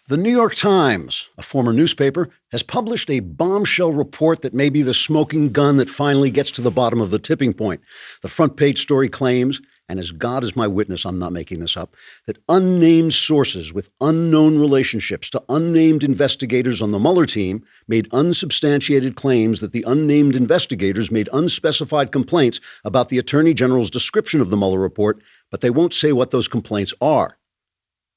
The New York Times, a former newspaper, has published a bombshell report that may be the smoking gun that finally gets to the bottom of the tipping point. The front page story claims, and as God is my witness, I'm not making this up, that unnamed sources with unknown relationships to unnamed investigators on the Mueller team made unsubstantiated claims that the unnamed investigators made unspecified complaints about the Attorney General's description of the Mueller report, but they won't say what those complaints are.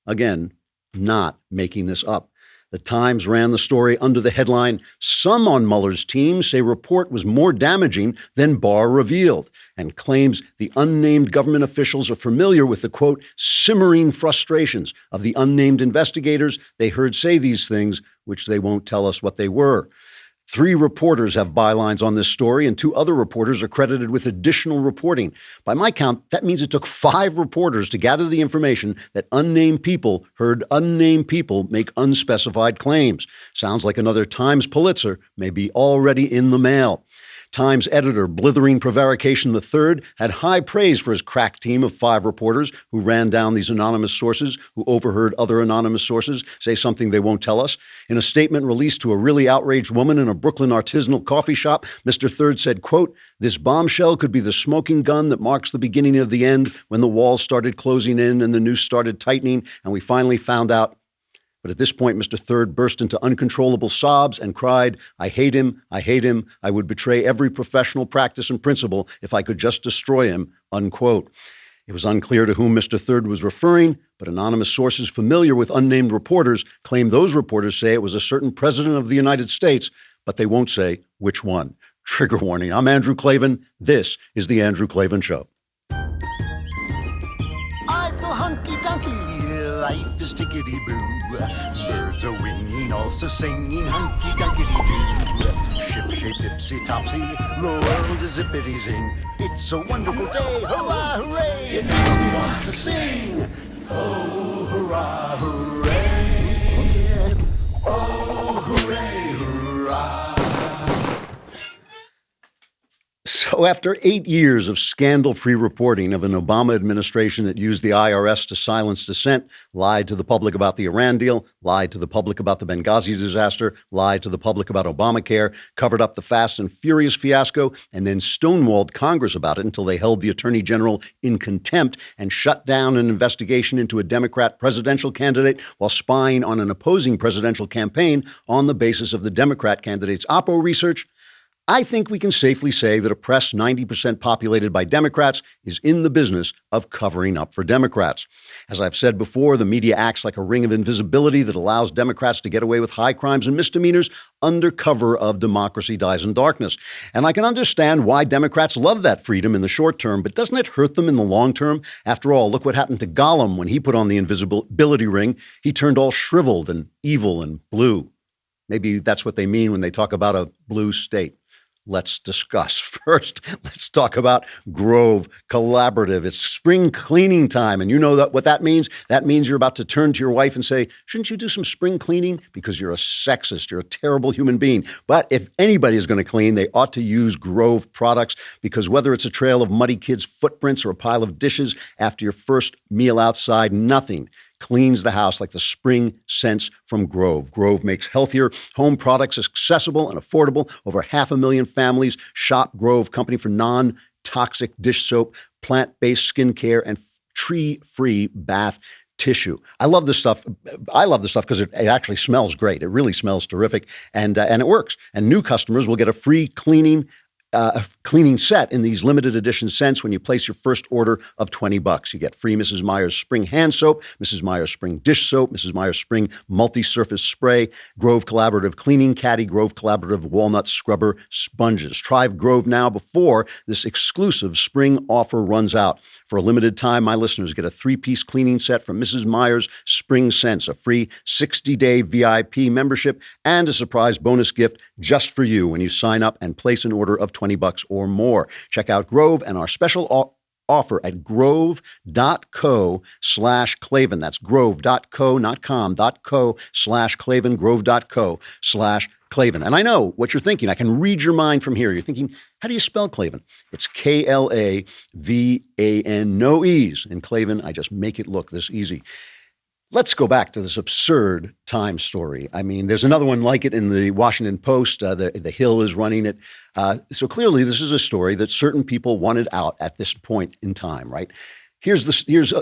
Again, not making this up. The Times ran the story under the headline, "Some on Mueller's team say report was more damaging than Barr revealed," and claims the unnamed government officials are familiar with the, quote, simmering frustrations of the unnamed investigators they heard say these things, which they won't tell us what they were. 3 reporters have bylines on this story, and 2 other reporters are credited with additional reporting. By my count, that means it took 5 reporters to gather the information that unnamed people heard unnamed people make unspecified claims. Sounds like another Times Pulitzer may be already in the mail. Times editor Blithering Prevarication III had high praise for his crack team of 5 reporters who ran down these anonymous sources, who overheard other anonymous sources say something they won't tell us. In a statement released to a really outraged woman in a Brooklyn artisanal coffee shop, Mr. Third said, quote, "This bombshell could be the smoking gun that marks the beginning of the end when the walls started closing in and the noose started tightening and we finally found out." But at this point, Mr. Third burst into uncontrollable sobs and cried, I hate him, I would betray every professional practice and principle if I could just destroy him," unquote. It was unclear to whom Mr. Third was referring, but anonymous sources familiar with unnamed reporters claim those reporters say it was a certain president of the United States, but they won't say which one. Trigger warning. I'm Andrew Klavan. This is The Andrew Klavan Show. I feel hunky-dunky, life is tickety-boo. Birds are winging, also singing hunky-dunky-doo. Ship-shaped, ipsy-topsy, the world is zippity-zing. It's a wonderful day, hurrah, hooray! It makes me want to sing. Oh, hurrah, hooray! Oh, hooray, hurrah! So after 8 years of scandal-free reporting of an Obama administration that used the IRS to silence dissent, lied to the public about the Iran deal, lied to the public about the Benghazi disaster, lied to the public about Obamacare, covered up the Fast and Furious fiasco, and then stonewalled Congress about it until they held the Attorney General in contempt and shut down an investigation into a Democrat presidential candidate while spying on an opposing presidential campaign on the basis of the Democrat candidate's Oppo research, I think we can safely say that a press 90% populated by Democrats is in the business of covering up for Democrats. As I've said before, the media acts like a ring of invisibility that allows Democrats to get away with high crimes and misdemeanors under cover of democracy dies in darkness. And I can understand why Democrats love that freedom in the short term, but doesn't it hurt them in the long term? After all, look what happened to Gollum when he put on the invisibility ring. He turned all shriveled and evil and blue. Maybe that's what they mean when they talk about a blue state. Let's discuss. First, let's talk about Grove Collaborative. It's spring cleaning time, and you know what that means? That means you're about to turn to your wife and say, shouldn't you do some spring cleaning? Because you're a sexist. You're a terrible human being. But if anybody is going to clean, they ought to use Grove products, because whether it's a trail of muddy kids' footprints or a pile of dishes after your first meal outside, nothing cleans the house like the spring scents from Grove. Grove makes healthier home products accessible and affordable. Over 500,000 families shop Grove, company for non-toxic dish soap, plant-based skincare, and tree-free bath tissue. I love this stuff. I love this stuff because it actually smells great. It really smells terrific, and it works. And new customers will get a free cleaning set in these limited edition scents when you place your first order of $20. You get free Mrs. Meyer's Spring Hand Soap, Mrs. Meyer's Spring Dish Soap, Mrs. Meyer's Spring Multi-Surface Spray, Grove Collaborative Cleaning Caddy, Grove Collaborative Walnut Scrubber Sponges. Try Grove now before this exclusive spring offer runs out. For a limited time, my listeners get a 3-piece cleaning set from Mrs. Meyer's Spring Scents, a free 60-day VIP membership, and a surprise bonus gift just for you when you sign up and place an order of $20 or more. Check out Grove and our special offer at grove.co/Klavan. That's grove.co, not com, .co/Klavan, grove.co/Klavan. And I know what you're thinking. I can read your mind from here. You're thinking, how do you spell Klavan? It's Klavan, no E's. In Klavan, I just make it look this easy. Let's go back to this absurd Times story. I mean, there's another one like it in the Washington Post. The Hill is running it. So clearly, this is a story that certain people wanted out at this point in time, right? Here's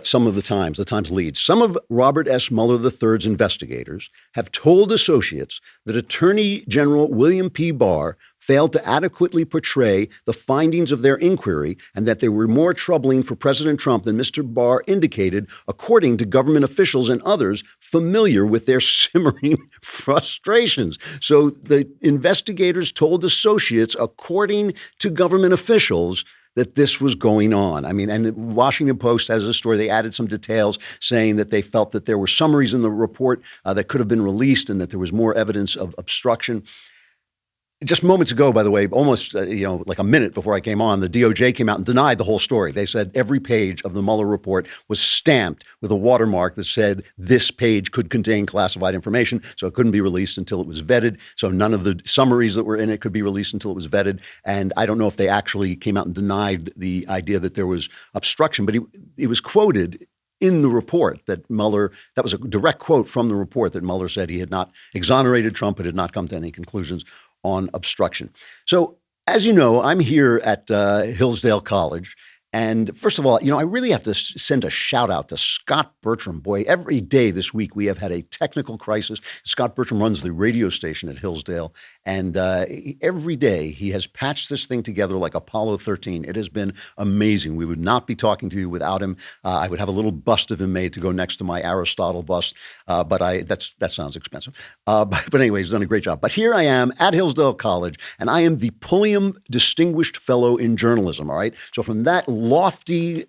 some of the Times leads. Some of Robert S. Mueller III's investigators have told associates that Attorney General William P. Barr failed to adequately portray the findings of their inquiry and that they were more troubling for President Trump than Mr. Barr indicated, according to government officials and others familiar with their simmering frustrations. So the investigators told associates, according to government officials, that this was going on. I mean, and the Washington Post has a story. They added some details saying that they felt that there were summaries in the report that could have been released and that there was more evidence of obstruction. Just moments ago, by the way, almost like a minute before I came on, the DOJ came out and denied the whole story. They said every page of the Mueller report was stamped with a watermark that said this page could contain classified information, so it couldn't be released until it was vetted. So none of the summaries that were in it could be released until it was vetted. And I don't know if they actually came out and denied the idea that there was obstruction, but it was quoted in the report that Mueller, that was a direct quote from the report that Mueller said he had not exonerated Trump but had not come to any conclusions on obstruction. So, as you know, I'm here at Hillsdale College. And first of all, I really have to send a shout out to Scott Bertram. Boy, every day this week we have had a technical crisis. Scott Bertram runs the radio station at Hillsdale. And every day he has patched this thing together like Apollo 13. It has been amazing. We would not be talking to you without him. I would have a little bust of him made to go next to my Aristotle bust. But that sounds expensive. But anyway, he's done a great job. But here I am at Hillsdale College, and I am the Pulliam Distinguished Fellow in Journalism, all right? So from that lofty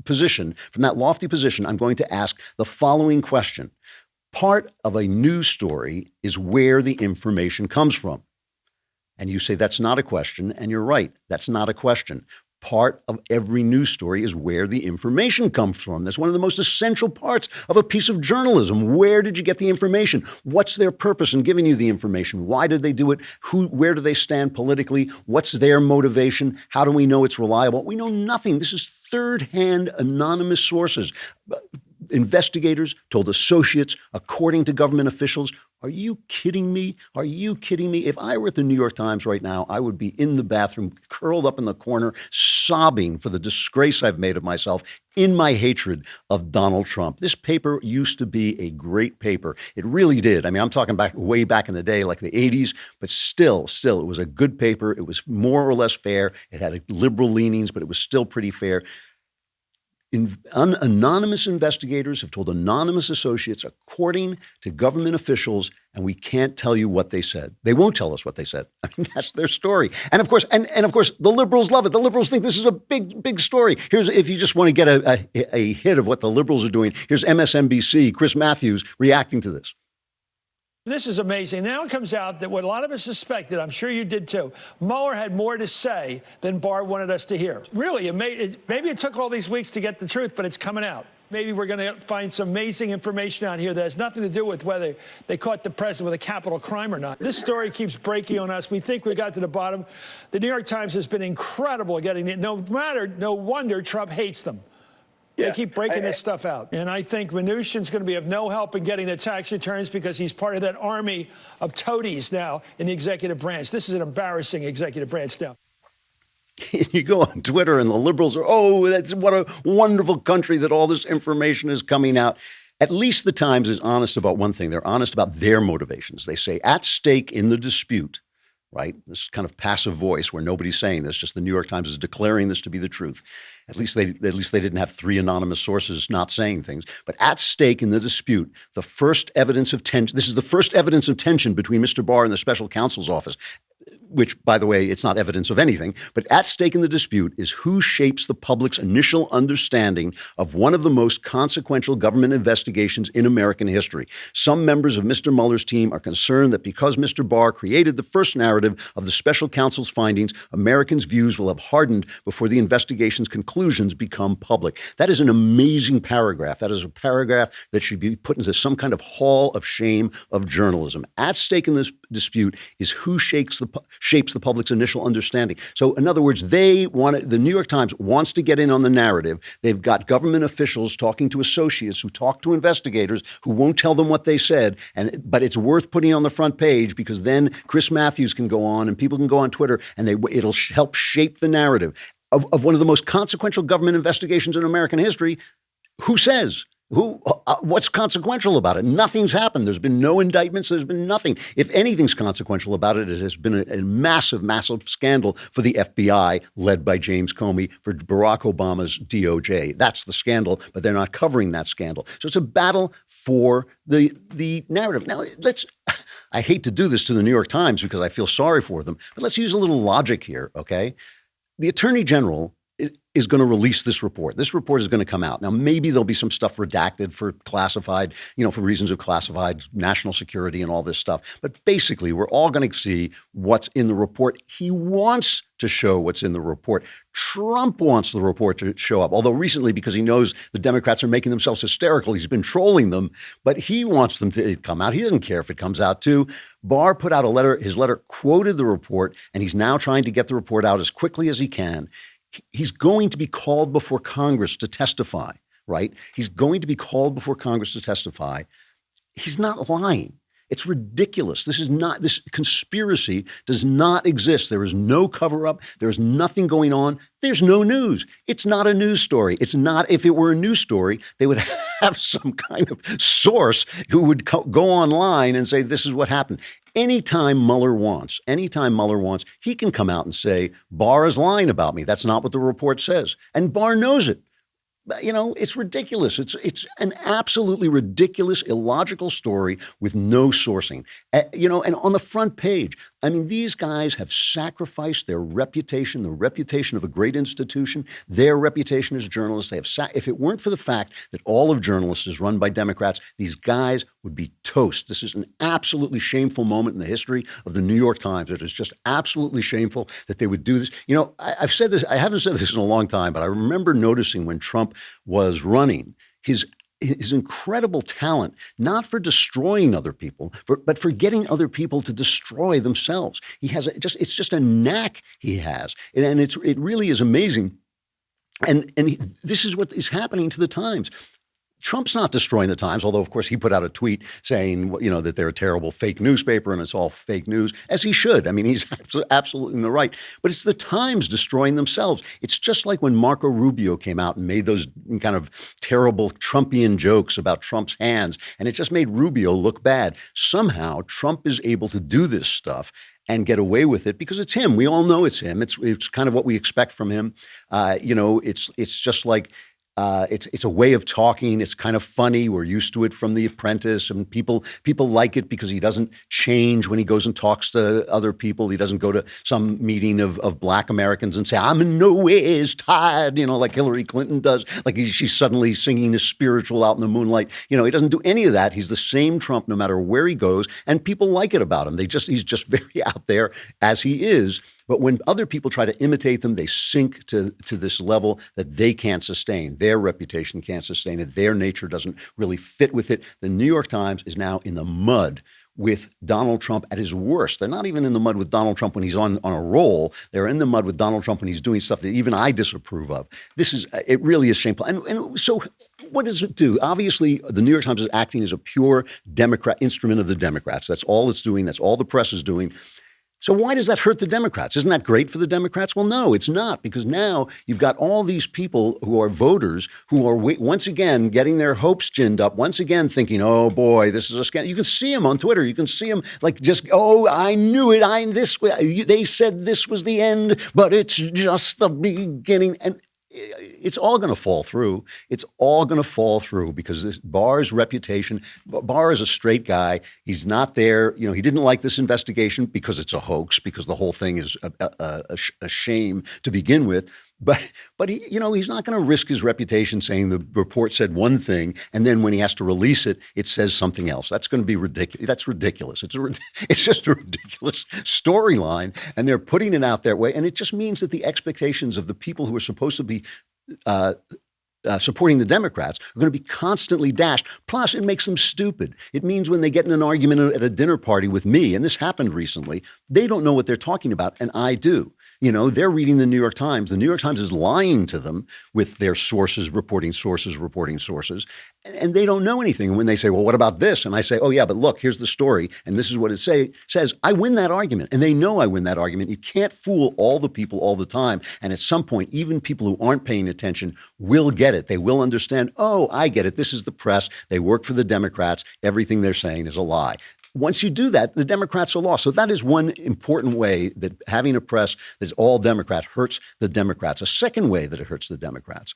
position, I'm going to ask the following question. Part of a news story is where the information comes from. And you say that's not a question, and you're right, that's not a question. Part of every news story is where the information comes from. That's one of the most essential parts of a piece of journalism. Where did you get the information? What's their purpose in giving you the information? Why did they do it? Where do they stand politically? What's their motivation? How do we know it's reliable? We know nothing. This is third-hand anonymous sources. Investigators told associates, according to government officials. Are you kidding me? Are you kidding me? If I were at the New York Times right now, I would be in the bathroom, curled up in the corner, sobbing for the disgrace I've made of myself in my hatred of Donald Trump. This paper used to be a great paper. It really did. I mean, I'm talking way back in the day, like the 80s, but still, it was a good paper. It was more or less fair. It had liberal leanings, but it was still pretty fair. Anonymous investigators have told anonymous associates, according to government officials, and we can't tell you what they said. They won't tell us what they said. I mean, that's their story. And of course, the liberals love it. The liberals think this is a big story. Here's, if you just want to get a hit of what the liberals are doing, here's MSNBC, Chris Matthews reacting to this. This is amazing. Now it comes out that what a lot of us suspected, I'm sure you did too, Mueller had more to say than Barr wanted us to hear. Really, maybe it took all these weeks to get the truth, but it's coming out. Maybe we're going to find some amazing information out here that has nothing to do with whether they caught the president with a capital crime or not. This story keeps breaking on us. We think we got to the bottom. The New York Times has been incredible at getting it. No wonder Trump hates them. They keep breaking this stuff out. And I think Mnuchin's going to be of no help in getting the tax returns because he's part of that army of toadies now in the executive branch. This is an embarrassing executive branch now. You go on Twitter and the liberals are, that's what a wonderful country that all this information is coming out. At least the Times is honest about one thing. They're honest about their motivations. They say at stake in the dispute, right? This kind of passive voice where nobody's saying this, just the New York Times is declaring this to be the truth. At least they didn't have three anonymous sources not saying things. But at stake in the dispute, the first evidence of tension, this is the first evidence of tension between Mr. Barr and the special counsel's office, which, by the way, it's not evidence of anything, but at stake in the dispute is who shapes the public's initial understanding of one of the most consequential government investigations in American history. Some members of Mr. Mueller's team are concerned that because Mr. Barr created the first narrative of the special counsel's findings, Americans' views will have hardened before the investigation's conclusions become public. That is an amazing paragraph. That is a paragraph that should be put into some kind of hall of shame of journalism. At stake in this dispute is who shapes shapes the public's initial understanding. So in other words, the New York Times wants to get in on the narrative. They've got government officials talking to associates who talk to investigators who won't tell them what they said. But it's worth putting on the front page because then Chris Matthews can go on and people can go on Twitter and it'll help shape the narrative of one of the most consequential government investigations in American history. Who says? What's consequential about it? Nothing's happened. There's been no indictments. There's been nothing. If anything's consequential about it, it has been a massive, massive scandal for the FBI, led by James Comey, for Barack Obama's DOJ. That's the scandal, but they're not covering that scandal. So it's a battle for the narrative. Now, I hate to do this to the New York Times because I feel sorry for them, but let's use a little logic here, okay? The Attorney General is going to release this report. This report is going to come out. Now, maybe there'll be some stuff redacted for classified, for reasons of classified national security and all this stuff. But basically, we're all going to see what's in the report. He wants to show what's in the report. Trump wants the report to show up, although recently, because he knows the Democrats are making themselves hysterical, he's been trolling them, but he wants them to come out. He doesn't care if it comes out too. Barr put out a letter. His letter quoted the report, and he's now trying to get the report out as quickly as he can. He's going to be called before Congress to testify, right? He's going to be called before Congress to testify. He's not lying. It's ridiculous. This conspiracy does not exist. There is no cover up. There's nothing going on. There's no news. It's not a news story. It's not, if it were a news story, they would have some kind of source who would go online and say, this is what happened. Anytime Mueller wants, he can come out and say, Barr is lying about me. That's not what the report says. And Barr knows it. It's ridiculous. It's an absolutely ridiculous, illogical story with no sourcing. And on the front page, these guys have sacrificed their reputation, the reputation of a great institution, their reputation as journalists. If it weren't for the fact that all of journalists is run by Democrats, these guys would be toast. This is an absolutely shameful moment in the history of the New York Times. It is just absolutely shameful that they would do this. I've said this, I haven't said this in a long time, but I remember noticing when Trump was running, his incredible talent, not for destroying other people, but for getting other people to destroy themselves. It's just a knack he has. And it really is amazing. And this is what is happening to the Times. Trump's not destroying the Times, although, of course, he put out a tweet saying, that they're a terrible fake newspaper and it's all fake news, as he should. He's absolutely in the right. But it's the Times destroying themselves. It's just like when Marco Rubio came out and made those kind of terrible Trumpian jokes about Trump's hands, and it just made Rubio look bad. Somehow, Trump is able to do this stuff and get away with it because it's him. We all know it's him. It's kind of what we expect from him. It's just like, it's a way of talking. It's kind of funny. We're used to it from The Apprentice, and people like it because he doesn't change when he goes and talks to other people. He doesn't go to some meeting of Black Americans and say, "I'm in no ways tired," like Hillary Clinton does. Like she's suddenly singing his spiritual out in the moonlight. He doesn't do any of that. He's the same Trump no matter where he goes, and people like it about him. He's just very out there as he is. But when other people try to imitate them, they sink to this level that they can't sustain. Their reputation can't sustain it. Their nature doesn't really fit with it. The New York Times is now in the mud with Donald Trump at his worst. They're not even in the mud with Donald Trump when he's on a roll. They're in the mud with Donald Trump when he's doing stuff that even I disapprove of. It really is shameful. And so what does it do? Obviously, the New York Times is acting as a pure Democrat instrument of the Democrats. That's all it's doing. That's all the press is doing. So why does that hurt the Democrats? Isn't that great for the Democrats? Well, no, it's not, because now you've got all these people who are voters who are once again getting their hopes ginned up, once again thinking, oh boy, this is a scandal. You can see them on Twitter. You can see them like just, oh, I knew it. They said this was the end, but it's just the beginning. And it's all going to fall through. It's all going to fall through because this Barr's reputation, Barr is a straight guy. He's not there. He didn't like this investigation because it's a hoax, because the whole thing is a shame to begin with. But he, he's not going to risk his reputation saying the report said one thing, and then when he has to release it, it says something else. That's going to be ridiculous. That's ridiculous. It's just a ridiculous storyline, and they're putting it out that way, and it just means that the expectations of the people who are supposed to be supporting the Democrats are going to be constantly dashed. Plus, it makes them stupid. It means when they get in an argument at a dinner party with me, and this happened recently, they don't know what they're talking about, and I do. They're reading the New York Times. The New York Times is lying to them with their sources, reporting sources, and they don't know anything. And when they say, well, what about this? And I say, oh, yeah, but look, here's the story, and this is what it says. I win that argument, and they know I win that argument. You can't fool all the people all the time. And at some point, even people who aren't paying attention will get it. They will understand, oh, I get it. This is the press. They work for the Democrats. Everything they're saying is a lie. Once you do that, the Democrats are lost. So that is one important way that having a press that's all Democrat hurts the Democrats. A second way that it hurts the Democrats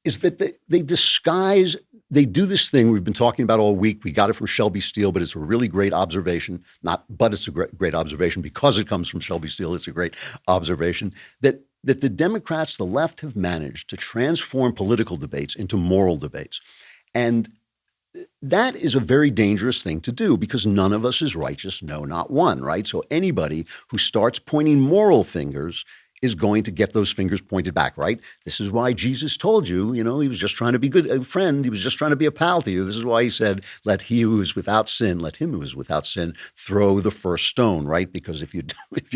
is that they do this thing we've been talking about all week. We got it from Shelby Steele, but it's a really great observation. It's a great observation because it comes from Shelby Steele. It's a great observation that the Democrats, the left, have managed to transform political debates into moral debates. And that is a very dangerous thing to do because none of us is righteous, no, not one, right? So anybody who starts pointing moral fingers is going to get those fingers pointed back, right? This is why Jesus told you, he was just trying to be a friend. He was just trying to be a pal to you. This is why he said, let him who is without sin throw the first stone, right? Because if you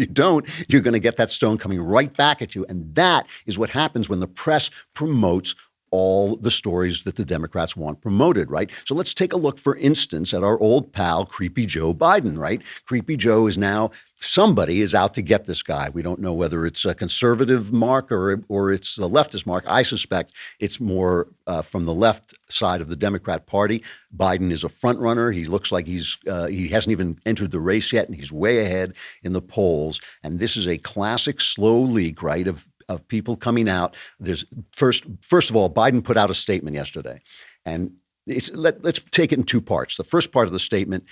don't, you're going to get that stone coming right back at you. And that is what happens when the press promotes all the stories that the Democrats want promoted, right? So let's take a look, for instance, at our old pal, Creepy Joe Biden, right? Creepy Joe is now, somebody is out to get this guy. We don't know whether it's a conservative mark or it's a leftist mark. I suspect it's more from the left side of the Democrat Party. Biden is a front runner. He looks like he hasn't even entered the race yet, and he's way ahead in the polls. And this is a classic slow leak, right, of people coming out. There's first of all, Biden put out a statement yesterday, and let's take it in two parts. The first part of the statement,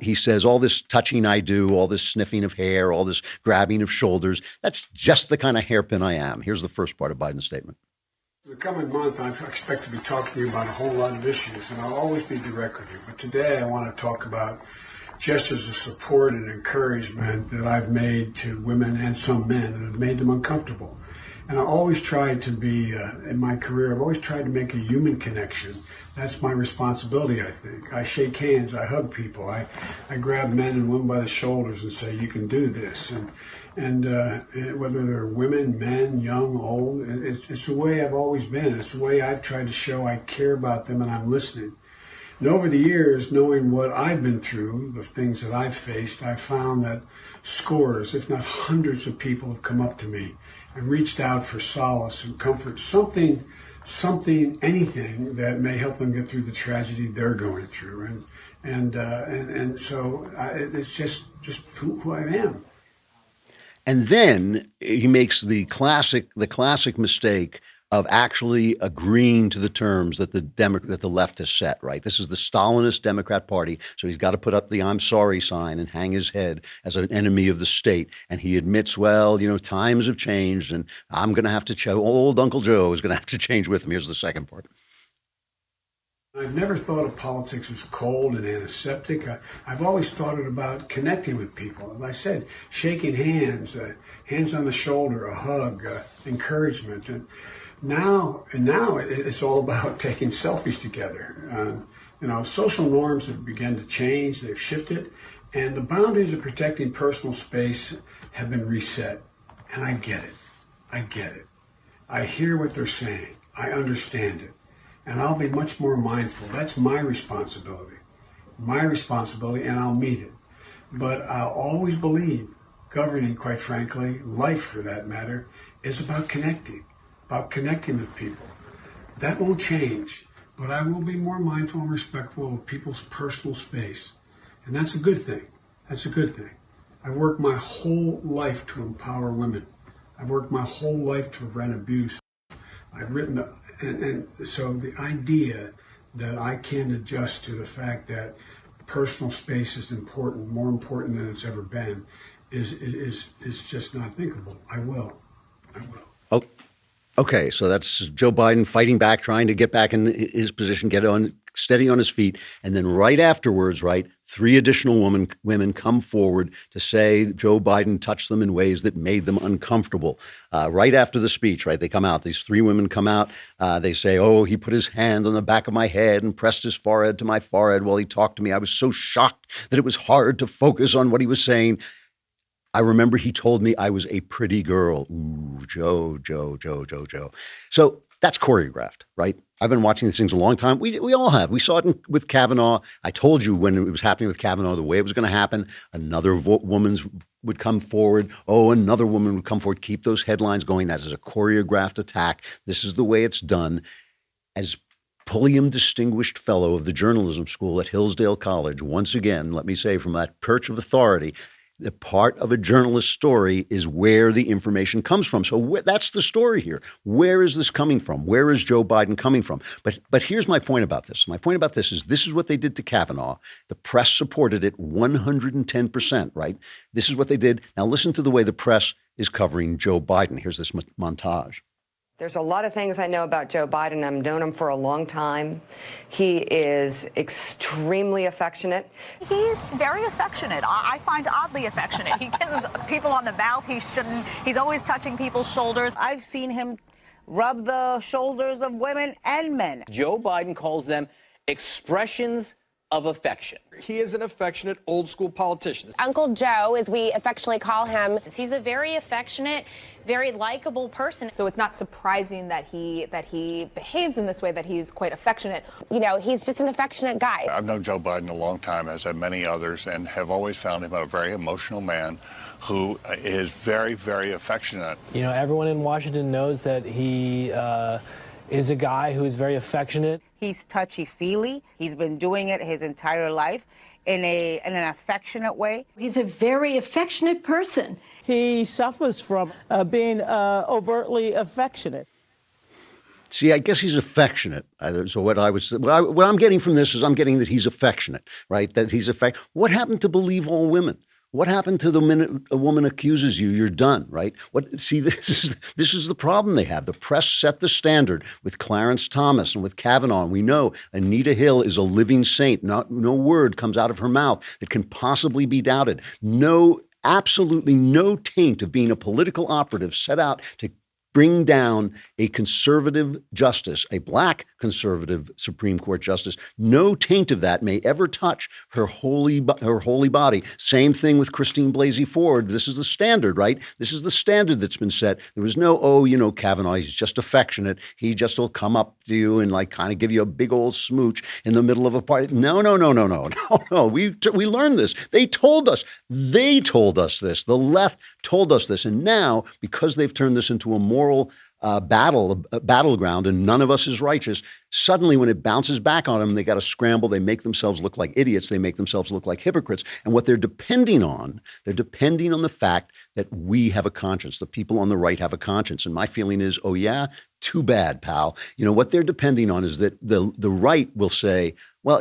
he says, all this touching I do, all this sniffing of hair, all this grabbing of shoulders, that's just the kind of hairpin I am. Here's the first part of Biden's statement. The coming month, I expect to be talking to you about a whole lot of issues, and I'll always be direct with you. But today I want to talk about gestures of support and encouragement that I've made to women and some men that have made them uncomfortable. And I always tried to be, in my career, I've always tried to make a human connection. That's my responsibility, I think. I shake hands, I hug people, I grab men and women by the shoulders and say, you can do this. And whether they're women, men, young, old, it's the way I've always been. It's the way I've tried to show I care about them and I'm listening. And over the years, knowing what I've been through, the things that I've faced, I've found that scores, if not hundreds of people have come up to me and reached out for solace and comfort, something, anything that may help them get through the tragedy they're going through. And so it's just who I am. And then he makes the classic mistake of actually agreeing to the terms that the left has set, right? This is the Stalinist Democrat Party, so he's got to put up the I'm sorry sign and hang his head as an enemy of the state. And he admits, well, times have changed, and I'm going to have to old Uncle Joe is going to have to change with him. Here's the second part. I've never thought of politics as cold and antiseptic. I've always thought it about connecting with people. As I said, shaking hands, hands on the shoulder, a hug, encouragement. And now it's all about taking selfies together. Social norms have begun to change. They've shifted. And the boundaries of protecting personal space have been reset. And I get it. I hear what they're saying. I understand it. And I'll be much more mindful. That's my responsibility, and I'll meet it. But I'll always believe governing, quite frankly, life for that matter, is about connecting with people. That won't change, but I will be more mindful and respectful of people's personal space. And that's a good thing. I've worked my whole life to empower women. I've worked my whole life to prevent abuse. I've written, and so the idea that I can adjust to the fact that personal space is important, more important than it's ever been, is just not thinkable. I will. Okay, so that's Joe Biden fighting back, trying to get back in his position, get on steady on his feet, and then right afterwards, right, three additional women come forward to say Joe Biden touched them in ways that made them uncomfortable. Right after the speech, right, they come out. These three women come out. They say, "Oh, he put his hand on the back of my head and pressed his forehead to my forehead while he talked to me. I was so shocked that it was hard to focus on what he was saying. I remember he told me I was a pretty girl." Ooh, Joe. So that's choreographed, right? I've been watching these things a long time. We all have. We saw it with Kavanaugh. I told you when it was happening with Kavanaugh, the way it was going to happen. Another woman would come forward. Oh, another woman would come forward. Keep those headlines going. That is a choreographed attack. This is the way it's done. As Pulliam Distinguished Fellow of the Journalism School at Hillsdale College, once again, let me say from that perch of authority, the part of a journalist's story is where the information comes from. So that's the story here. Where is this coming from? Where is Joe Biden coming from? But here's my point about this. My point about this is what they did to Kavanaugh. The press supported it 110%, right? This is what they did. Now listen to the way the press is covering Joe Biden. Here's this montage. There's a lot of things I know about Joe Biden. I've known him for a long time. He is extremely affectionate. He's very affectionate. I find oddly affectionate. He kisses people on the mouth. He shouldn't. He's always touching people's shoulders. I've seen him rub the shoulders of women and men. Joe Biden calls them expressions of affection. He is an affectionate, old-school politician. Uncle Joe, as we affectionately call him. He's a very affectionate, very likable person. So it's not surprising that he behaves in this way, that he's quite affectionate. You know, he's just an affectionate guy. I've known Joe Biden a long time, as have many others, and have always found him a very emotional man who is very, very affectionate. You know, everyone in Washington knows that he is a guy who is very affectionate. He's touchy-feely. He's been doing it his entire life in an affectionate way. He's a very affectionate person. He suffers from being overtly affectionate. See, I guess he's affectionate. So what I'm getting from this is I'm getting that he's affectionate, right? That he's What happened to believe all women? What happened to the minute a woman accuses you, you're done, right? See, this is the problem they have. The press set the standard with Clarence Thomas and with Kavanaugh. We know Anita Hill is a living saint. No word comes out of her mouth that can possibly be doubted. Absolutely no taint of being a political operative set out to bring down a conservative justice, a black conservative Supreme Court justice. No taint of that may ever touch her holy body. Same thing with Christine Blasey Ford. This is the standard, right? This is the standard that's been set. There was no, Kavanaugh, he's just affectionate. He just will come up to you and kind of give you a big old smooch in the middle of a party. No. We learned this. They told us this. The left told us this. And now, because they've turned this into a moral battleground, and none of us is righteous. Suddenly, when it bounces back on them, they got to scramble. They make themselves look like idiots. They make themselves look like hypocrites. And what they're depending on the fact that we have a conscience. The people on the right have a conscience. And my feeling is, oh yeah, too bad, pal. What they're depending on is that the right will say, well,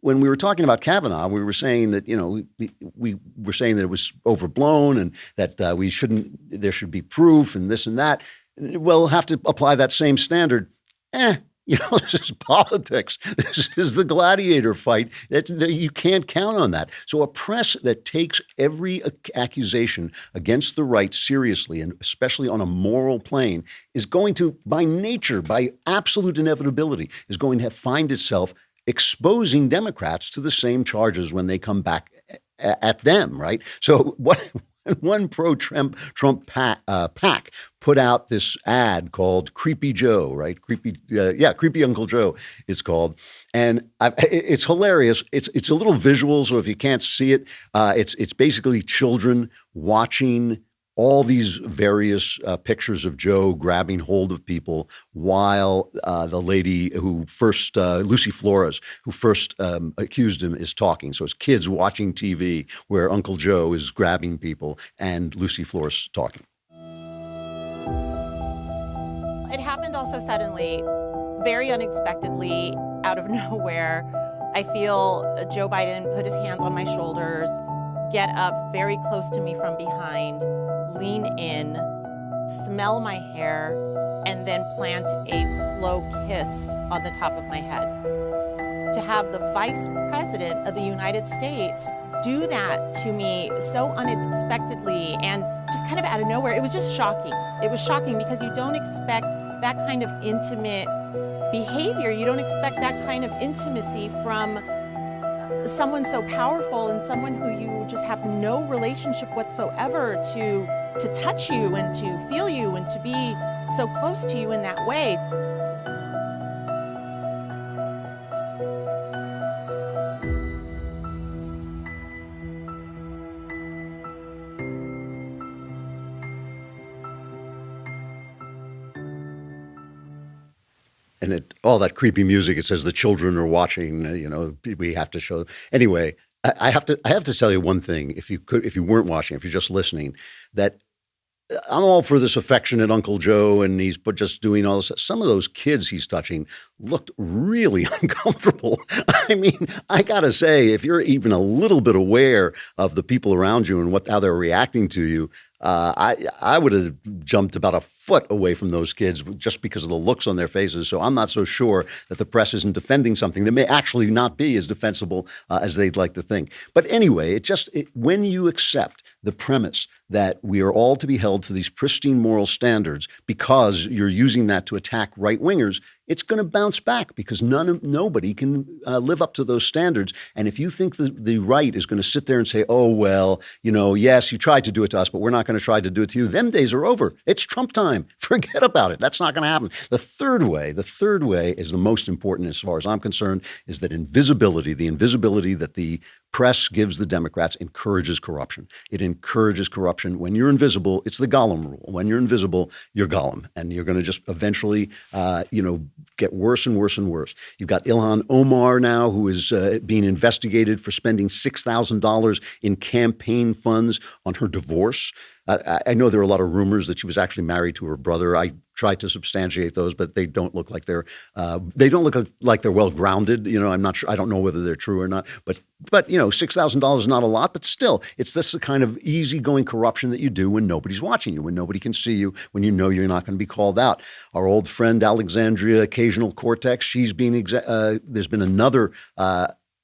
when we were talking about Kavanaugh, we were saying that, we were saying that it was overblown and that there should be proof and this and that. We'll have to apply that same standard. This is politics. This is the gladiator fight. You can't count on that. So a press that takes every accusation against the right seriously, and especially on a moral plane, is going to, by nature, by absolute inevitability, is going to find itself exposing Democrats to the same charges when they come back at them, right? So one pro-Trump PAC put out this ad called Creepy Joe, right? Creepy Uncle Joe it's called. And it's hilarious. It's a little visual, so if you can't see it, it's basically children watching all these various pictures of Joe grabbing hold of people while the lady who first, Lucy Flores, who first accused him, is talking. So it's kids watching TV where Uncle Joe is grabbing people and Lucy Flores talking. It happened also suddenly, very unexpectedly, out of nowhere. I feel Joe Biden put his hands on my shoulders, get up very close to me from behind, lean in, smell my hair, and then plant a slow kiss on the top of my head. To have the Vice President of the United States do that to me so unexpectedly and just kind of out of nowhere, it was just shocking. It was shocking because you don't expect that kind of intimate behavior. You don't expect that kind of intimacy from someone so powerful and someone who you just have no relationship whatsoever to touch you and to feel you and to be so close to you in that way. And all that creepy music, it says the children are watching, we have to show. Anyway, I have to tell you one thing. If you weren't watching, if you're just listening, that I'm all for this affectionate Uncle Joe, and he's just doing all this. Some of those kids he's touching looked really uncomfortable. I mean, I gotta say, if you're even a little bit aware of the people around you and how they're reacting to you, I would have jumped about a foot away from those kids just because of the looks on their faces. So I'm not so sure that the press isn't defending something that may actually not be as defensible as they'd like to think. But anyway, when you accept the premise that we are all to be held to these pristine moral standards because you're using that to attack right-wingers, it's going to bounce back because nobody can live up to those standards. And if you think the right is going to sit there and say, oh, well, yes, you tried to do it to us, but we're not going to try to do it to you, them days are over. It's Trump time. Forget about it. That's not going to happen. The third way is the most important as far as I'm concerned, is that invisibility, the invisibility that the press gives the Democrats, encourages corruption. It encourages corruption. When you're invisible, it's the Gollum rule. When you're invisible, you're Gollum, and you're going to just eventually, get worse and worse and worse. You've got Ilhan Omar now, who is being investigated for spending $6,000 in campaign funds on her divorce. I know there are a lot of rumors that she was actually married to her brother. I tried to substantiate those, but they don't look like they're well grounded. I'm not sure. I don't know whether they're true or not. But $6,000 is not a lot, but still, it's this the kind of easygoing corruption that you do when nobody's watching you, when nobody can see you, when you know you're not going to be called out. Our old friend Alexandria Ocasio-Cortez, she's being there's been another.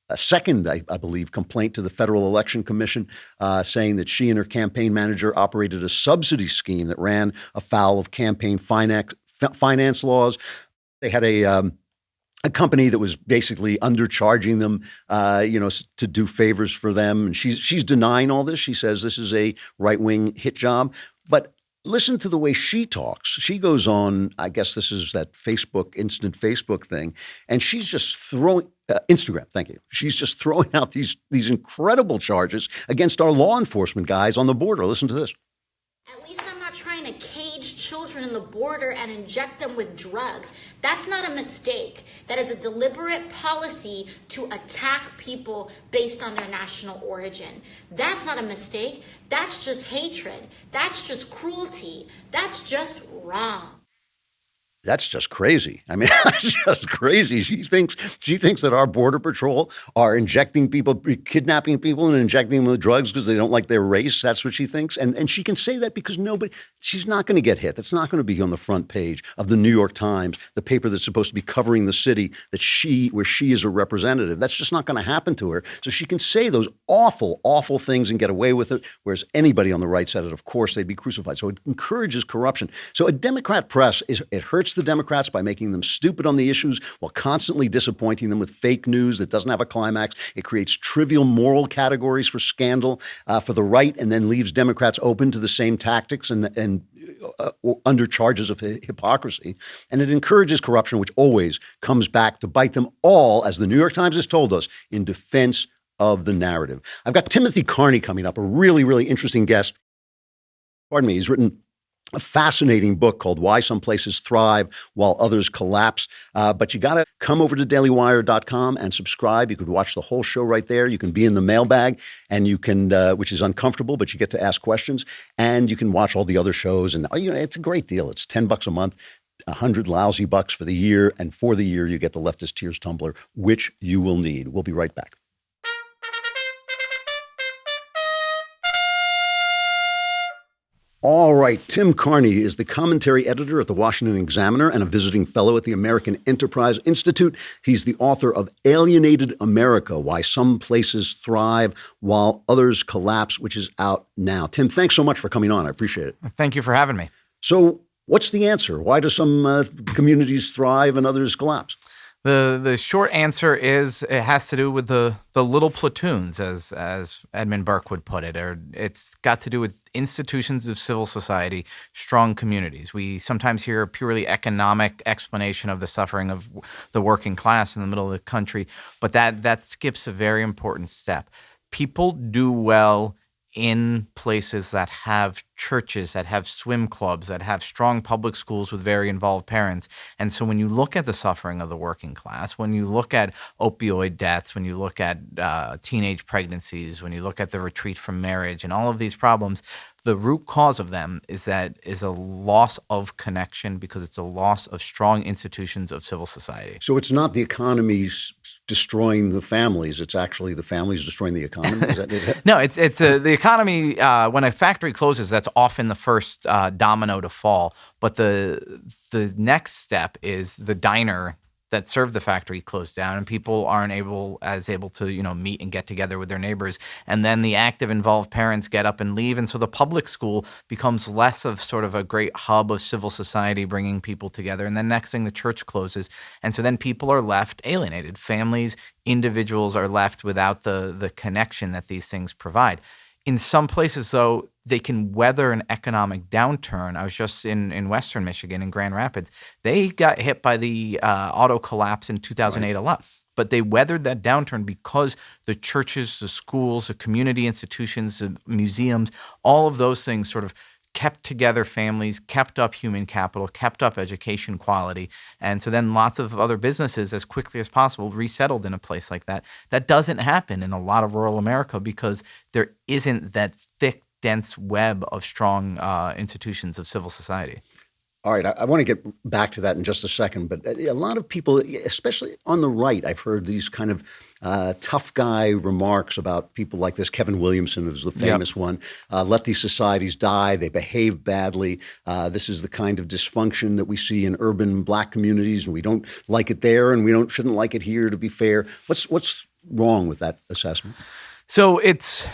A second, I believe, complaint to the Federal Election Commission saying that she and her campaign manager operated a subsidy scheme that ran afoul of campaign finance laws. They had a company that was basically undercharging them, to do favors for them. And she's denying all this. She says this is a right-wing hit job. But listen to the way she talks. She goes on, I guess this is that instant Facebook thing, and she's just throwing Instagram. Thank you. She's just throwing out these incredible charges against our law enforcement guys on the border. Listen to this. At least I'm not trying to cage children in the border and inject them with drugs. That's not a mistake. That is a deliberate policy to attack people based on their national origin. That's not a mistake. That's just hatred. That's just cruelty. That's just wrong. That's just crazy. I mean, that's just crazy. She thinks that our border patrol are injecting people, kidnapping people and injecting them with drugs because they don't like their race. That's what she thinks. And she can say that because she's not going to get hit. That's not going to be on the front page of the New York Times, the paper that's supposed to be covering the city where she is a representative. That's just not going to happen to her. So she can say those awful, awful things and get away with it. Whereas anybody on the right said it, of course, they'd be crucified. So it encourages corruption. So a Democrat press, it hurts the Democrats by making them stupid on the issues while constantly disappointing them with fake news that doesn't have a climax. It creates trivial moral categories for scandal for the right, and then leaves Democrats open to the same tactics and under charges of hypocrisy. And it encourages corruption, which always comes back to bite them all, as the New York Times has told us, in defense of the narrative. I've got Timothy Carney coming up, a really, really interesting guest. Pardon me. He's written a fascinating book called Why Some Places Thrive While Others Collapse. But you got to come over to dailywire.com and subscribe. You could watch the whole show right there. You can be in the mailbag, and you can, which is uncomfortable, but you get to ask questions. And you can watch all the other shows. And it's a great deal. It's $10 a month, $100 lousy bucks for the year. And for the year, you get the Leftist Tears tumbler, which you will need. We'll be right back. All right. Tim Carney is the commentary editor at the Washington Examiner and a visiting fellow at the American Enterprise Institute. He's the author of Alienated America, Why Some Places Thrive While Others Collapse, which is out now. Tim, thanks so much for coming on. I appreciate it. Thank you for having me. So what's the answer? Why do some communities thrive and others collapse? The short answer is it has to do with the little platoons, as Edmund Burke would put it, or it's got to do with institutions of civil society, strong communities. We sometimes hear a purely economic explanation of the suffering of the working class in the middle of the country, but that skips a very important step. People do well in places that have churches, that have swim clubs, that have strong public schools with very involved parents. And so when you look at the suffering of the working class, when you look at opioid deaths, when you look at teenage pregnancies, when you look at the retreat from marriage and all of these problems, the root cause of them is a loss of connection because it's a loss of strong institutions of civil society. So it's not the economy's destroying the families. It's actually the families destroying the economy? Is that No, it's the economy. When a factory closes, that's often the first domino to fall. But the next step is the diner that served the factory closed down, and people aren't able to meet and get together with their neighbors. And then the active, involved parents get up and leave, and so the public school becomes less of sort of a great hub of civil society bringing people together. And then next thing, the church closes, and so then people are left alienated. Families, individuals are left without the connection that these things provide. In some places, though, they can weather an economic downturn. I was just in Western Michigan, in Grand Rapids. They got hit by the auto collapse in 2008 a lot. But they weathered that downturn because the churches, the schools, the community institutions, the museums, all of those things sort of kept together families, kept up human capital, kept up education quality. And so then lots of other businesses, as quickly as possible, resettled in a place like that. That doesn't happen in a lot of rural America because there isn't that thick, dense web of strong institutions of civil society. All right, I want to get back to that in just a second, but a lot of people, especially on the right, I've heard these kind of tough guy remarks about people like this. Kevin Williamson, who's the famous one. Let these societies die. They behave badly. This is the kind of dysfunction that we see in urban black communities, and we don't like it there, and we shouldn't like it here, to be fair. What's wrong with that assessment? So it's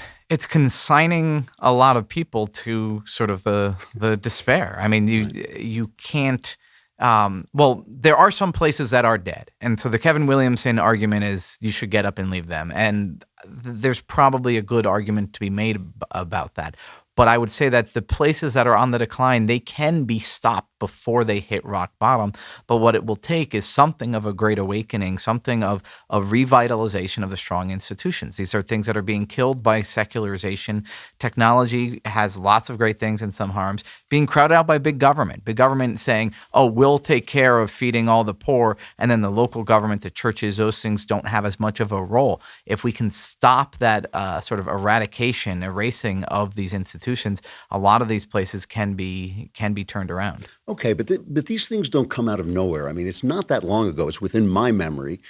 consigning a lot of people to sort of the despair. I mean, you can't. There are some places that are dead, and so the Kevin Williamson argument is you should get up and leave them, and there's probably a good argument to be made about that. But I would say that the places that are on the decline, they can be stopped before they hit rock bottom. But what it will take is something of a great awakening, something of a revitalization of the strong institutions. These are things that are being killed by secularization. Technology has lots of great things and some harms. Being crowded out by big government saying, oh, we'll take care of feeding all the poor. And then the local government, the churches, those things don't have as much of a role. If we can stop that sort of erasing of these institutions, a lot of these places can be turned around. Okay, but these things don't come out of nowhere. I mean, it's not that long ago. It's within my memory,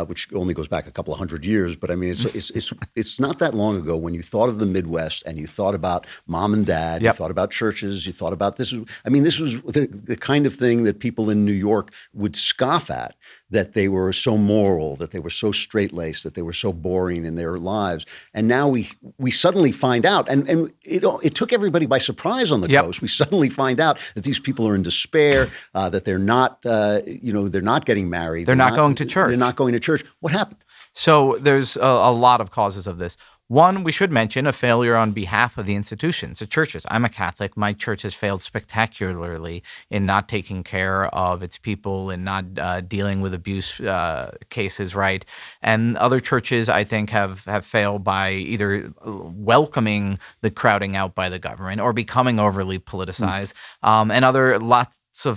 which only goes back a couple of hundred years. But I mean, it's not that long ago when you thought of the Midwest and you thought about mom and dad, you thought about churches, you thought about this. This was the kind of thing that people in New York would scoff at, that they were so moral, that they were so straight-laced, that they were so boring in their lives. And now we suddenly find out, and it took everybody by surprise on the coast. We suddenly find out that these people are in despair, that they're not, they're not getting married. They're not going to church. They're not going to church. What happened? So there's a lot of causes of this. One, we should mention a failure on behalf of the institutions, the churches. I'm a Catholic. My church has failed spectacularly in not taking care of its people and not dealing with abuse cases right. And other churches, I think, have failed by either welcoming the crowding out by the government or becoming overly politicized. And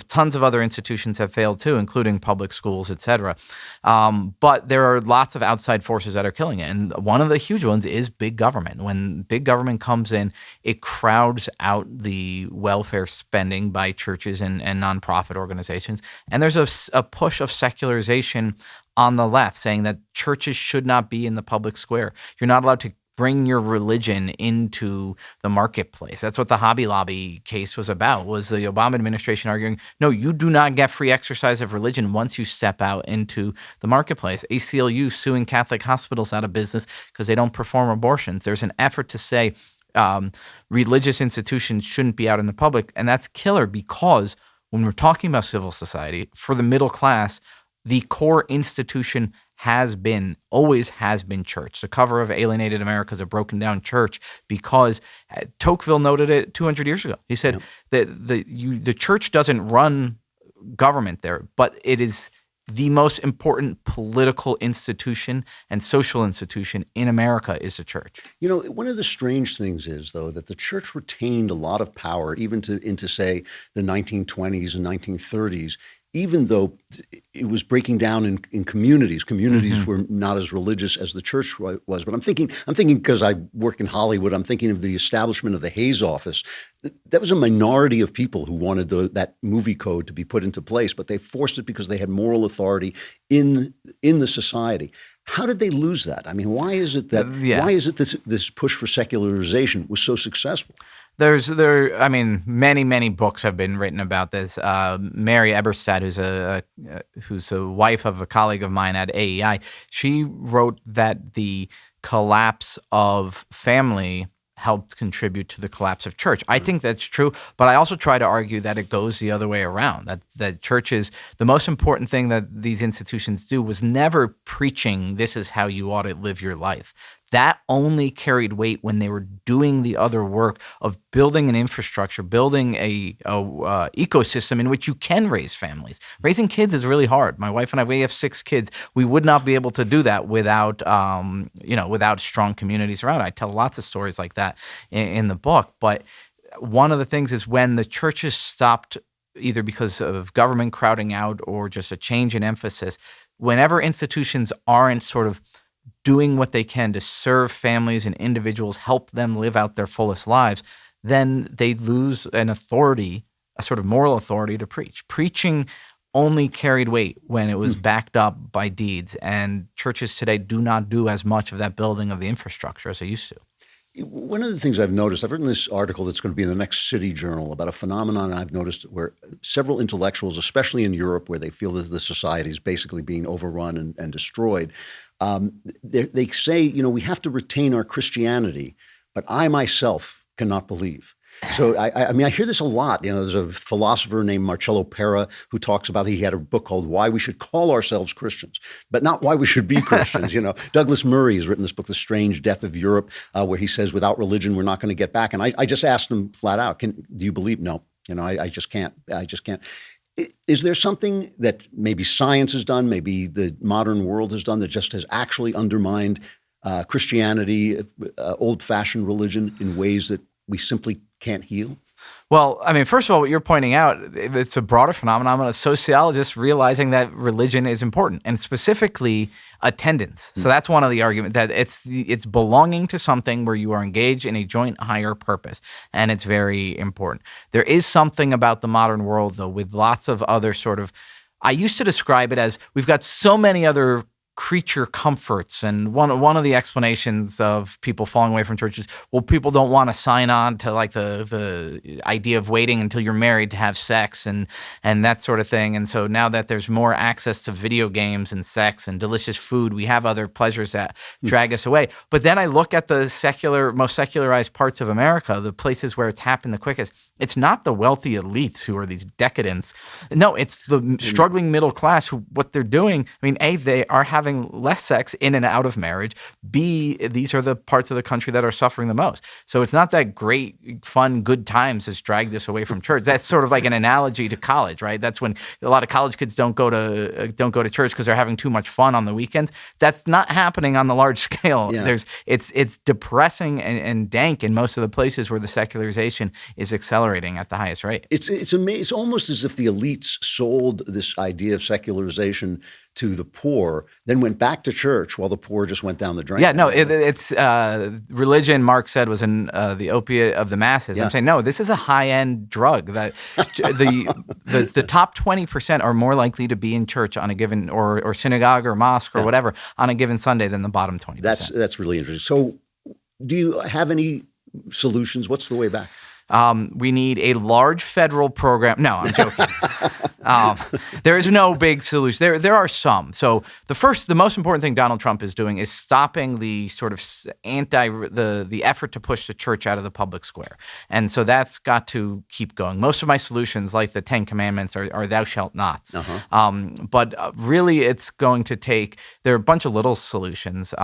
tons of other institutions have failed too, including public schools, et cetera. But there are lots of outside forces that are killing it. And one of the huge ones is big government. When big government comes in, it crowds out the welfare spending by churches and nonprofit organizations. And there's a push of secularization on the left saying that churches should not be in the public square. You're not allowed to bring your religion into the marketplace. That's what the Hobby Lobby case was about, was the Obama administration arguing, no, you do not get free exercise of religion once you step out into the marketplace. ACLU suing Catholic hospitals out of business because they don't perform abortions. There's an effort to say religious institutions shouldn't be out in the public, and that's killer because when we're talking about civil society, for the middle class, the core institution always has been church. The cover of Alienated America is a broken down church because Tocqueville noted it 200 years ago. He said that the church doesn't run government there, but it is the most important political institution and social institution in America is the church. You know, one of the strange things is, though, that the church retained a lot of power even into, say, the 1920s and 1930s, even though it was breaking down in communities. Communities were not as religious as the church was. But I'm thinking because I work in Hollywood, I'm thinking of the establishment of the Hayes office. That was a minority of people who wanted that movie code to be put into place, but they forced it because they had moral authority in the society. How did they lose that? I mean, why is it that this push for secularization was so successful? Many books have been written about this. Mary Eberstadt, who's a wife of a colleague of mine at AEI, she wrote that the collapse of family helped contribute to the collapse of church. I think that's true, but I also try to argue that it goes the other way around, that church is the most important thing that these institutions do was never preaching, this is how you ought to live your life. That only carried weight when they were doing the other work of building an infrastructure, building a ecosystem in which you can raise families. Raising kids is really hard. My wife and I, we have 6 kids. We would not be able to do that without strong communities around. I tell lots of stories like that in the book. But one of the things is when the churches stopped, either because of government crowding out or just a change in emphasis, whenever institutions aren't sort of doing what they can to serve families and individuals, help them live out their fullest lives, then they lose an authority, a sort of moral authority to preach. Preaching only carried weight when it was backed up by deeds, and churches today do not do as much of that building of the infrastructure as they used to. One of the things I've noticed, I've written this article that's going to be in the next City Journal about a phenomenon I've noticed where several intellectuals, especially in Europe, where they feel that the society is basically being overrun and destroyed, they say, we have to retain our Christianity, but I myself cannot believe. So, I hear this a lot. There's a philosopher named Marcello Pera who talks about, he had a book called Why We Should Call Ourselves Christians, but not why we should be Christians. Douglas Murray has written this book, The Strange Death of Europe, where he says, without religion, we're not going to get back. And I just asked him flat out, do you believe? No, I just can't. I just can't. Is there something that maybe science has done, maybe the modern world has done that just has actually undermined Christianity, old-fashioned religion in ways that we simply can't heal? Well, first of all, what you're pointing out, it's a broader phenomenon of sociologists realizing that religion is important, and specifically attendance. So that's one of the arguments, that it's belonging to something where you are engaged in a joint higher purpose, and it's very important. There is something about the modern world, though, with lots of other I used to describe it as we've got so many other creature comforts. And one of the explanations of people falling away from churches, well, people don't want to sign on to like the idea of waiting until you're married to have sex and that sort of thing. And so now that there's more access to video games and sex and delicious food, we have other pleasures that drag us away. But then I look at the most secularized parts of America, the places where it's happened the quickest. It's not the wealthy elites who are these decadents. No, it's the struggling middle class who, what they're doing, A, they are having less sex in and out of marriage. B, these are the parts of the country that are suffering the most. So it's not that great, fun, good times has dragged this away from church. That's sort of like an analogy to college, right? That's when a lot of college kids don't go to church because they're having too much fun on the weekends. That's not happening on the large scale. Yeah. It's depressing and dank in most of the places where the secularization is accelerating at the highest rate. It's almost as if the elites sold this idea of secularization to the poor, then went back to church while the poor just went down the drain. Yeah, no, it's religion, Marx said, was the opiate of the masses. Yeah. I'm saying, no, this is a high-end drug that the top 20% are more likely to be in church on a given, or synagogue or mosque or whatever, on a given Sunday than the bottom 20%. That's really interesting. So Do you have any solutions? What's the way back? We need a large federal program. No, I'm joking. There is no big solution. There are some. So the most important thing Donald Trump is doing is stopping the sort of the effort to push the church out of the public square. And so that's got to keep going. Most of my solutions, like the 10 Commandments, are thou shalt nots. But really, it's going to take. There are a bunch of little solutions.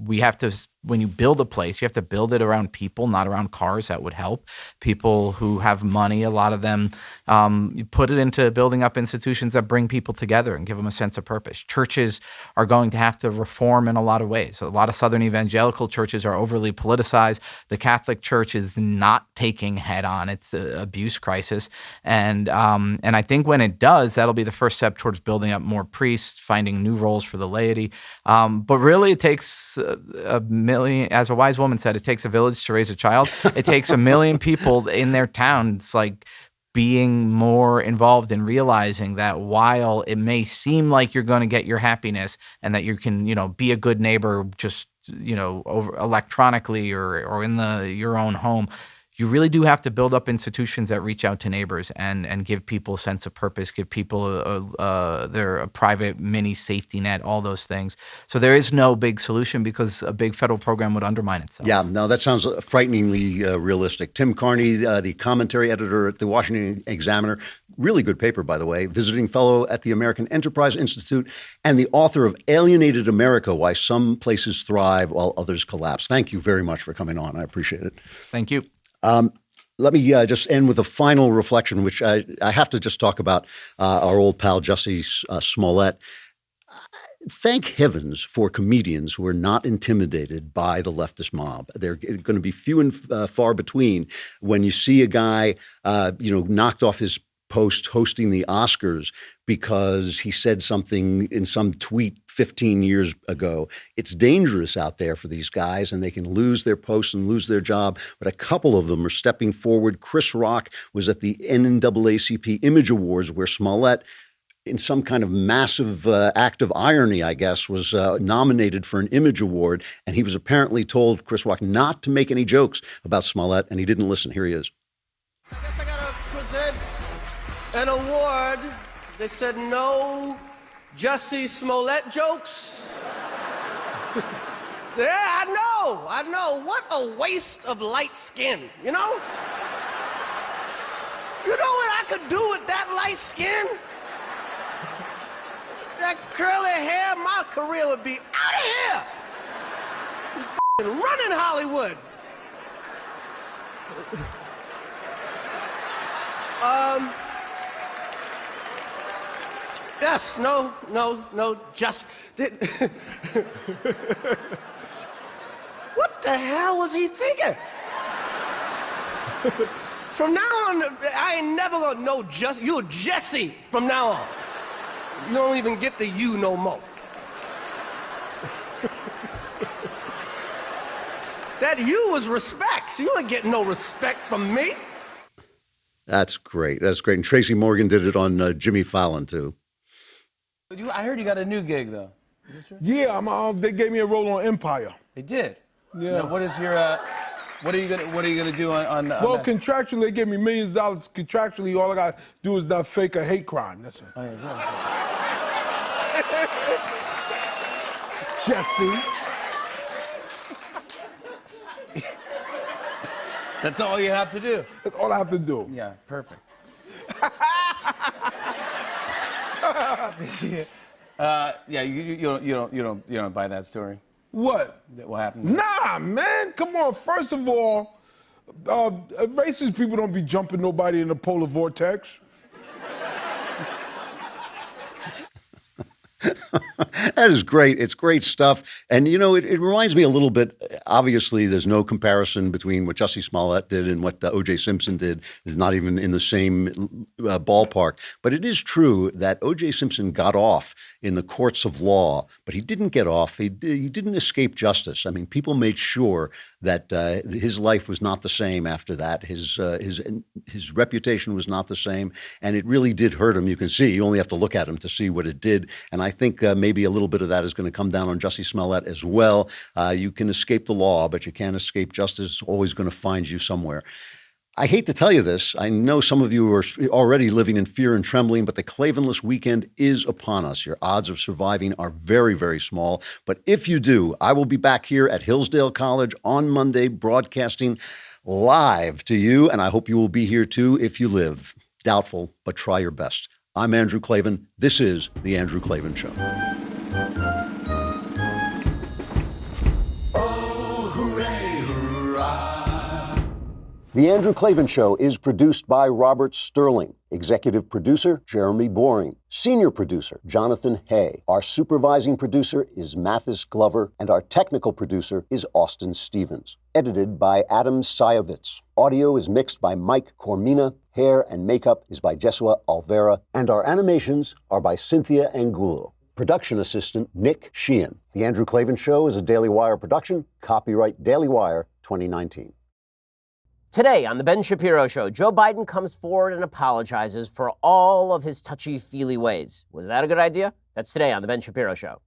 We have to. When you build a place, you have to build it around people, not around cars. That would help. People who have money, a lot of them, you put it into building up institutions that bring people together and give them a sense of purpose. Churches are going to have to reform in a lot of ways. A lot of Southern evangelical churches are overly politicized. The Catholic Church is not taking head on its abuse crisis. And I think when it does, that'll be the first step towards building up more priests, finding new roles for the laity. But really, it takes a million, as a wise woman said, it takes a village to raise a child. It takes a million people in their towns, like, being more involved in realizing that while it may seem like you're going to get your happiness and that you can, be a good neighbor just, over electronically or in your own home, you really do have to build up institutions that reach out to neighbors and give people a sense of purpose, give people a private mini safety net, all those things. So there is no big solution because a big federal program would undermine itself. Yeah, no, that sounds frighteningly realistic. Tim Carney, the commentary editor at the Washington Examiner, really good paper, by the way, visiting fellow at the American Enterprise Institute, and the author of Alienated America, Why Some Places Thrive While Others Collapse. Thank you very much for coming on. I appreciate it. Thank you. Let me just end with a final reflection, which I have to just talk about our old pal Jussie Smollett. Thank heavens for comedians who are not intimidated by the leftist mob. They're going to be few and far between when you see a guy, knocked off his post hosting the Oscars because he said something in some tweet 15 years ago. It's dangerous out there for these guys, and they can lose their posts and lose their job. But a couple of them are stepping forward. Chris Rock was at the NAACP Image Awards, where Smollett, in some kind of massive act of irony, I guess, was nominated for an Image Award. And he was apparently told, Chris Rock, not to make any jokes about Smollett, and he didn't listen. Here he is. I guess I got to present an award. They said no Jussie Smollett jokes. Yeah, I know. What a waste of light skin, You know what I could do with that light skin? That curly hair, my career would be out of here. Running Hollywood. Yes, no, just... What the hell was he thinking? From now on, I ain't never gonna know you're Jesse from now on. You don't even get the you no more. That you is respect. You ain't getting no respect from me. That's great. And Tracy Morgan did it on Jimmy Fallon, too. I heard you got a new gig, though. Is this true? Yeah, they gave me a role on Empire. They did? Yeah. Now, what is your, what are you gonna do on well, that? contractually, they gave me millions of dollars. Contractually, all I gotta do is not fake a hate crime. That's it. Oh, yeah, Jesse. That's all you have to do. That's all I have to do. Yeah, perfect. Yeah, you don't buy that story. What? What happened? Nah, man. Come on. First of all, racist people don't be jumping nobody in the polar vortex. That is great. It's great stuff. And, it reminds me a little bit, obviously, there's no comparison between what Jussie Smollett did and what O.J. Simpson did. Is not even in the same ballpark. But it is true that O.J. Simpson got off in the courts of law, but he didn't get off. He didn't escape justice. I mean, people made sure that his life was not the same after that. His reputation was not the same. And it really did hurt him. You can see. You only have to look at him to see what it did. And I think maybe maybe a little bit of that is going to come down on Jussie Smollett as well. You can escape the law, but you can't escape justice. Always going to find you somewhere. I hate to tell you this. I know some of you are already living in fear and trembling, but the Klavanless weekend is upon us. Your odds of surviving are very, very small. But if you do, I will be back here at Hillsdale College on Monday broadcasting live to you, and I hope you will be here too if you live. Doubtful, but try your best. I'm Andrew Klavan. This is The Andrew Klavan Show. Oh, hooray, hurrah. The Andrew Klavan Show is produced by Robert Sterling. Executive producer, Jeremy Boring. Senior producer, Jonathan Hay. Our supervising producer is Mathis Glover, and our technical producer is Austin Stevens. Edited by Adam Sayevitz. Audio is mixed by Mike Cormina. Hair and makeup is by Jesua Alvera. And our animations are by Cynthia Angulo. Production assistant, Nick Sheehan. The Andrew Klavan Show is a Daily Wire production. Copyright Daily Wire 2019. Today on The Ben Shapiro Show, Joe Biden comes forward and apologizes for all of his touchy-feely ways. Was that a good idea? That's today on The Ben Shapiro Show.